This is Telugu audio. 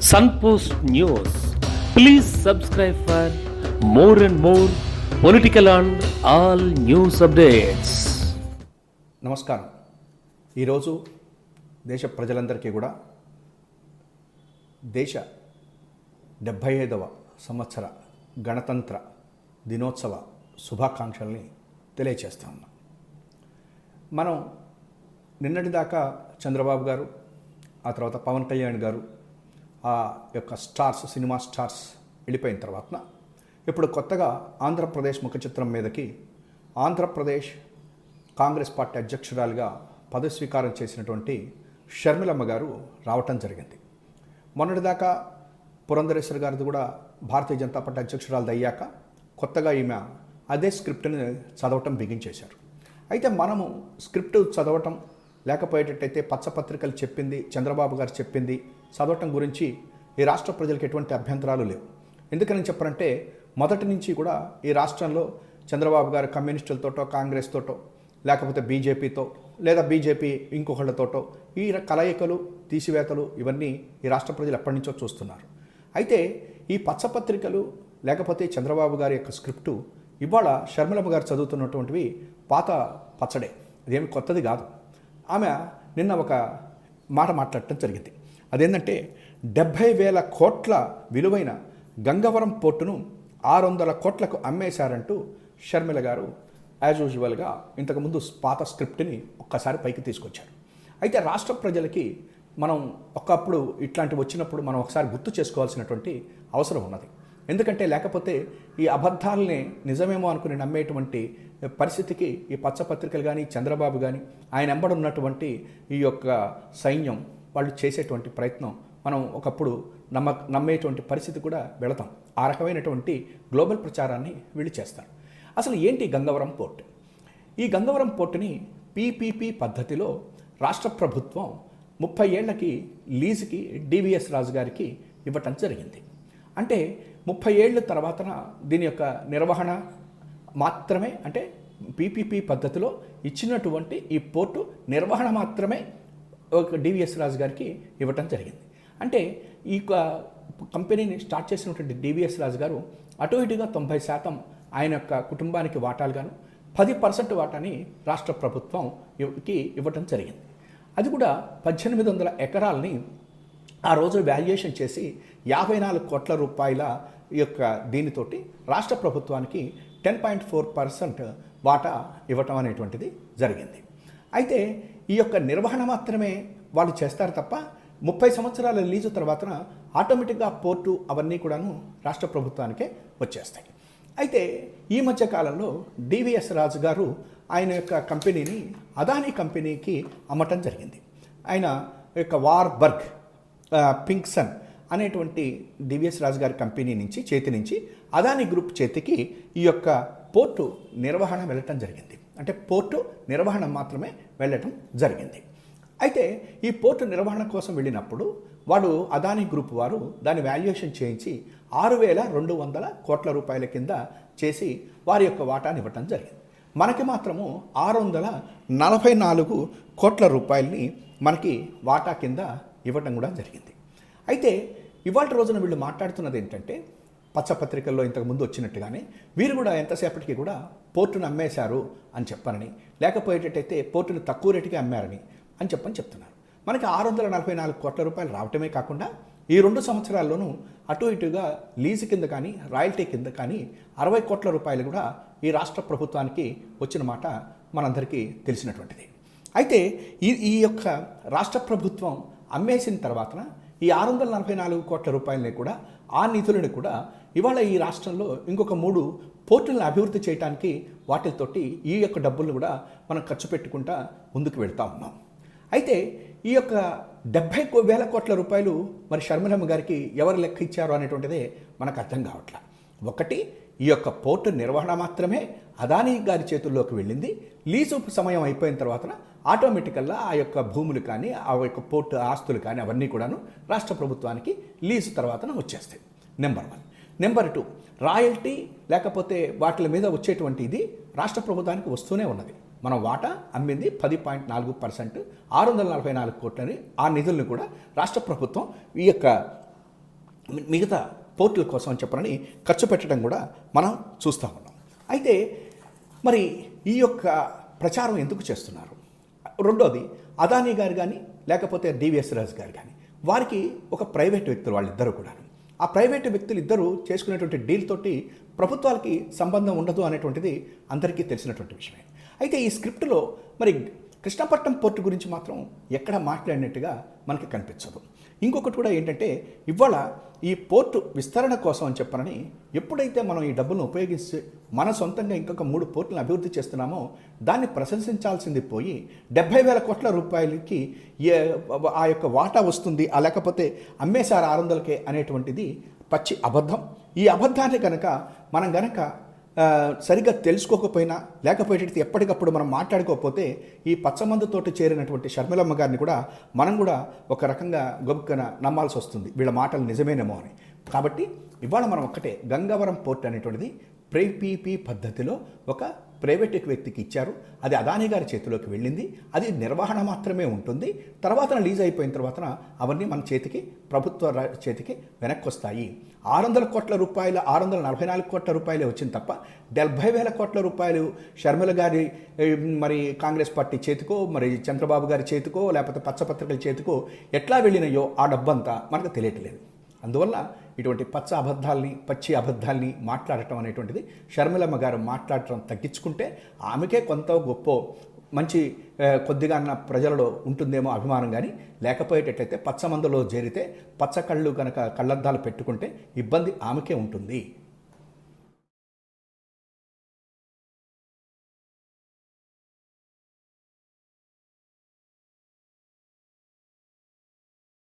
Sunpost News. Please subscribe for more and more political and all news updates. నమస్కారం. ఈరోజు దేశ ప్రజలందరికీ కూడా దేశ 75వ సంవత్సర గణతంత్ర దినోత్సవ శుభాకాంక్షల్ని తెలియచేస్తా ఉన్నాం. మనం నిన్నటిదాకా చంద్రబాబు గారు, ఆ తర్వాత పవన్ కళ్యాణ్ గారు, ఆ యొక్క స్టార్స్, సినిమా స్టార్స్ వెళ్ళిపోయిన తర్వాత ఇప్పుడు కొత్తగా ఆంధ్రప్రదేశ్ ముఖ చిత్రం మీదకి ఆంధ్రప్రదేశ్ కాంగ్రెస్ పార్టీ అధ్యక్షురాలుగా పదవి స్వీకారం చేసినటువంటి షర్మిలమ్మ గారు రావటం జరిగింది. మొన్నటిదాకా పురంధరేశ్వరి గారిది కూడా భారతీయ జనతా పార్టీ అధ్యక్షురాలది అయ్యాక కొత్తగా ఈమె అదే స్క్రిప్ట్ని చదవటం బిగించేశారు. అయితే మనము స్క్రిప్ట్ చదవటం లేకపోయేటట్టయితే పచ్చపత్రికలు చెప్పింది, చంద్రబాబు గారు చెప్పింది చదవటం గురించి ఈ రాష్ట్ర ప్రజలకు ఎటువంటి అభ్యంతరాలు లేవు. ఎందుకని చెప్పారంటే మొదటి నుంచి కూడా ఈ రాష్ట్రంలో చంద్రబాబు గారు కమ్యూనిస్టులతోటో, కాంగ్రెస్ తోటో, లేకపోతే బీజేపీతో, లేదా బీజేపీ ఇంకొకళ్ళతోటో ఈ కలయికలు, తీసివేతలు ఇవన్నీ ఈ రాష్ట్ర ప్రజలు ఎప్పటి నుంచో చూస్తున్నారు. అయితే ఈ పచ్చపత్రికలు లేకపోతే చంద్రబాబు గారి యొక్క స్క్రిప్టు ఇవాళ షర్మిలమ్మ గారు చదువుతున్నటువంటివి పాత పచ్చడే, అదేమి కొత్తది కాదు. ఆమె నిన్న ఒక మాట మాట్లాడటం జరిగింది. అదేంటంటే 70,000 కోట్ల విలువైన గంగవరం పోర్టును 600 కోట్లకు అమ్మేశారంటూ షర్మిల గారు యాజ్ యూజువల్గా ఇంతకుముందు పాత స్క్రిప్ట్ని ఒక్కసారి పైకి తీసుకొచ్చారు. అయితే రాష్ట్ర ప్రజలకి మనం ఒకప్పుడు ఇట్లాంటివి వచ్చినప్పుడు మనం ఒకసారి గుర్తు చేసుకోవాల్సినటువంటి అవసరం ఉన్నది. ఎందుకంటే లేకపోతే ఈ అబద్ధాలని నిజమేమో అనుకుని నమ్మేటువంటి పరిస్థితికి ఈ పచ్చపత్రికలు కానీ, చంద్రబాబు కానీ, ఆయన ఎంబడున్నటువంటి ఈ యొక్క సైన్యం వాళ్ళు చేసేటువంటి ప్రయత్నం మనం ఒకప్పుడు నమ్మేటువంటి పరిస్థితి కూడా వెళతాం. ఆ రకమైనటువంటి గ్లోబల్ ప్రచారాన్ని వీళ్ళు చేస్తారు. అసలు ఏంటి గంగవరం పోర్ట్? ఈ గంగవరం పోర్టుని పీపీపీ పద్ధతిలో రాష్ట్ర ప్రభుత్వం 30 ఏళ్లకి లీజుకి డివిఎస్ రాజు గారికి ఇవ్వటం జరిగింది. అంటే 30 ఏళ్ళ తర్వాత దీని యొక్క నిర్వహణ మాత్రమే, అంటే పీపీపీ పద్ధతిలో ఇచ్చినటువంటి ఈ పోర్టు నిర్వహణ మాత్రమే ఒక డివిఎస్ రాజు గారికి ఇవ్వటం జరిగింది. అంటే ఈ కంపెనీని స్టార్ట్ చేసినటువంటి డివిఎస్ రాజు గారు అటు ఇటుగా 90% ఆయన యొక్క కుటుంబానికి వాటాలు గాను 10% వాటాని రాష్ట్ర ప్రభుత్వంకి ఇవ్వటం జరిగింది. అది కూడా 1800 ఎకరాలని ఆ రోజు వాల్యుయేషన్ చేసి 54 కోట్ల రూపాయల యొక్క దీనితోటి రాష్ట్ర ప్రభుత్వానికి 10.4% వాటా ఇవ్వటం అనేటువంటిది జరిగింది. అయితే ఈ యొక్క నిర్వహణ మాత్రమే వాళ్ళు చేస్తారు తప్ప 30 సంవత్సరాల లీజు తర్వాత ఆటోమేటిక్గా పోర్టు అవన్నీ కూడాను రాష్ట్ర ప్రభుత్వానికే వచ్చేస్తాయి. అయితే ఈ మధ్య కాలంలో డివిఎస్ రాజు గారు ఆయన యొక్క కంపెనీని అదానీ కంపెనీకి అమ్మటం జరిగింది. ఆయన యొక్క వార్బర్గ్ పింక్సన్ అనేటువంటి డివిఎస్ రాజు గారి కంపెనీ నుంచి చేతి నుంచి అదానీ గ్రూప్ చేతికి ఈ యొక్క పోర్టు నిర్వహణ వెళ్ళటం జరిగింది. అంటే పోర్టు నిర్వహణ మాత్రమే వెళ్ళటం జరిగింది. అయితే ఈ పోర్టు నిర్వహణ కోసం వెళ్ళినప్పుడు వాడు అదానీ గ్రూప్ వారు దాని వాల్యుయేషన్ చేయించి 6,200 కోట్ల రూపాయల కింద చేసి వారి యొక్క వాటాని ఇవ్వటం జరిగింది. మనకి మాత్రము 644 కోట్ల రూపాయలని మనకి వాటా కింద ఇవ్వటం కూడా జరిగింది. అయితే ఇవాళ రోజున వీళ్ళు మాట్లాడుతున్నది ఏంటంటే పచ్చపత్రికల్లో ఇంతకుముందు వచ్చినట్టుగానే వీరు కూడా ఎంతసేపటికి కూడా పోర్టును అమ్మేశారు అని చెప్పారని, లేకపోయేటట్టయితే పోర్టును తక్కువ రేటుకి అమ్మారని అని చెప్తున్నారు. మనకి 644 కోట్ల రూపాయలు రావటమే కాకుండా ఈ 2 సంవత్సరాల్లోనూ అటు ఇటుగా లీజు కింద కానీ, రాయల్టీ కింద కానీ 60 కోట్ల రూపాయలు కూడా ఈ రాష్ట్ర ప్రభుత్వానికి వచ్చిన మాట మనందరికీ తెలిసినటువంటిది. అయితే ఈ యొక్క రాష్ట్ర ప్రభుత్వం అమ్మేసిన తర్వాత ఈ 644 కోట్ల రూపాయలని కూడా, ఆ నిధులను కూడా ఇవాళ ఈ రాష్ట్రంలో ఇంకొక 3 పోర్టులను అభివృద్ధి చేయడానికి వాటితోటి ఈ యొక్క డబ్బులను కూడా మనం ఖర్చు పెట్టుకుంటా ముందుకు వెళ్తూ ఉన్నాం. అయితే ఈ యొక్క 70,000 కోట్ల రూపాయలు మరి షర్మిలమ్మ గారికి ఎవరు లెక్క ఇచ్చారు అనేటువంటిదే మనకు అర్థం కావట్లా. ఒకటి, ఈ యొక్క పోర్టు నిర్వహణ మాత్రమే అదానీ గారి చేతుల్లోకి వెళ్ళింది. లీజు సమయం అయిపోయిన తర్వాత ఆటోమేటికల్గా ఆ యొక్క భూములు కానీ, ఆ యొక్క పోర్టు ఆస్తులు కానీ అవన్నీ కూడాను రాష్ట్ర ప్రభుత్వానికి లీజు తర్వాతన వచ్చేస్తాయి. నెంబర్ 1. నెంబర్ 2, రాయల్టీ లేకపోతే వాటి మీద వచ్చేటువంటి ఇది రాష్ట్ర ప్రభుత్వానికి వస్తూనే ఉన్నది. మనం వాటా అమ్మింది 10.4%, 644 కోట్లని ఆ నిధులను కూడా రాష్ట్ర ప్రభుత్వం ఈ యొక్క మిగతా పోర్టుల కోసం అని చెప్పనని ఖర్చు పెట్టడం కూడా మనం చూస్తూ ఉన్నాం. అయితే మరి ఈ యొక్క ప్రచారం ఎందుకు చేస్తున్నారు? రెండోది, అదానీ గారు కానీ లేకపోతే డివిఎస్ రాజు గారు కానీ వారికి ఒక ప్రైవేట్ వ్యక్తులు వాళ్ళిద్దరూ కూడా. ఆ ప్రైవేటు వ్యక్తులు ఇద్దరు చేసుకునేటువంటి డీల్ తోటి ప్రభుత్వాలకి సంబంధం ఉండదు అనేటువంటిది అందరికీ తెలిసినటువంటి విషయమే. అయితే ఈ స్క్రిప్ట్లో మరి కృష్ణపట్నం పోర్టు గురించి మాత్రం ఎక్కడ మాట్లాడినట్టుగా మనకి కనిపించదు. ఇంకొకటి కూడా ఏంటంటే, ఇవాళ ఈ పోర్టు విస్తరణ కోసం అని చెప్పనని ఎప్పుడైతే మనం ఈ డబ్బులను ఉపయోగించి మన సొంతంగా ఇంకొక 3 పోర్టులను అభివృద్ధి చేస్తున్నామో దాన్ని ప్రశంసించాల్సింది పోయి 70,000 కోట్ల రూపాయలకి ఆ యొక్క వాటా వస్తుంది, లేకపోతే అమ్మేశారు 600కే అనేటువంటిది పచ్చి అబద్ధం. ఈ అబద్ధాన్ని కనుక మనం గనక సరిగ్గా తెలుసుకోకపోయినా లేకపోయేటట్టు ఎప్పటికప్పుడు మనం మాట్లాడుకోకపోతే ఈ పచ్చమందుతోటి చేరినటువంటి షర్మిలమ్మ గారిని కూడా మనం కూడా ఒక రకంగా గొప్పన నమ్మాల్సి వస్తుంది, వీళ్ళ మాటలు నిజమేనేమో అని. కాబట్టి ఇవాళ మనం ఒక్కటే, గంగవరం పోర్ట్ అనేటువంటిది ప్రీపీపీ పద్ధతిలో ఒక ప్రైవేట్ వ్యక్తికి ఇచ్చారు. అది అదానీ గారి చేతిలోకి వెళ్ళింది. అది నిర్వహణ మాత్రమే ఉంటుంది. తర్వాత లీజ్ అయిపోయిన తర్వాత అవన్నీ మన చేతికి, ప్రభుత్వ చేతికి వెనక్కి వస్తాయి. 600 కోట్ల రూపాయలు, 644 కోట్ల రూపాయలే వచ్చింది తప్ప 70,000 కోట్ల రూపాయలు షర్మిల గారి మరి కాంగ్రెస్ పార్టీ చేతికో, మరి చంద్రబాబు గారి చేతికో, లేకపోతే పచ్చపత్రికల చేతికో ఎట్లా వెళ్ళినాయో ఆ డబ్బంతా మనకు తెలియట్లేదు. అందువల్ల ఇటువంటి పచ్చి అబద్ధాల్ని మాట్లాడటం అనేటువంటిది షర్మిలమ్మ గారు మాట్లాడటం తగ్గించుకుంటే ఆమెకే కొంత గొప్ప మంచి కొద్దిగా అన్న ప్రజలలో ఉంటుందేమో అభిమానం. కానీ లేకపోయేటట్లయితే పచ్చమందులో చేరితే పచ్చ కళ్ళు కనుక కళ్ళద్దాలు పెట్టుకుంటే ఇబ్బంది ఆమెకే ఉంటుంది.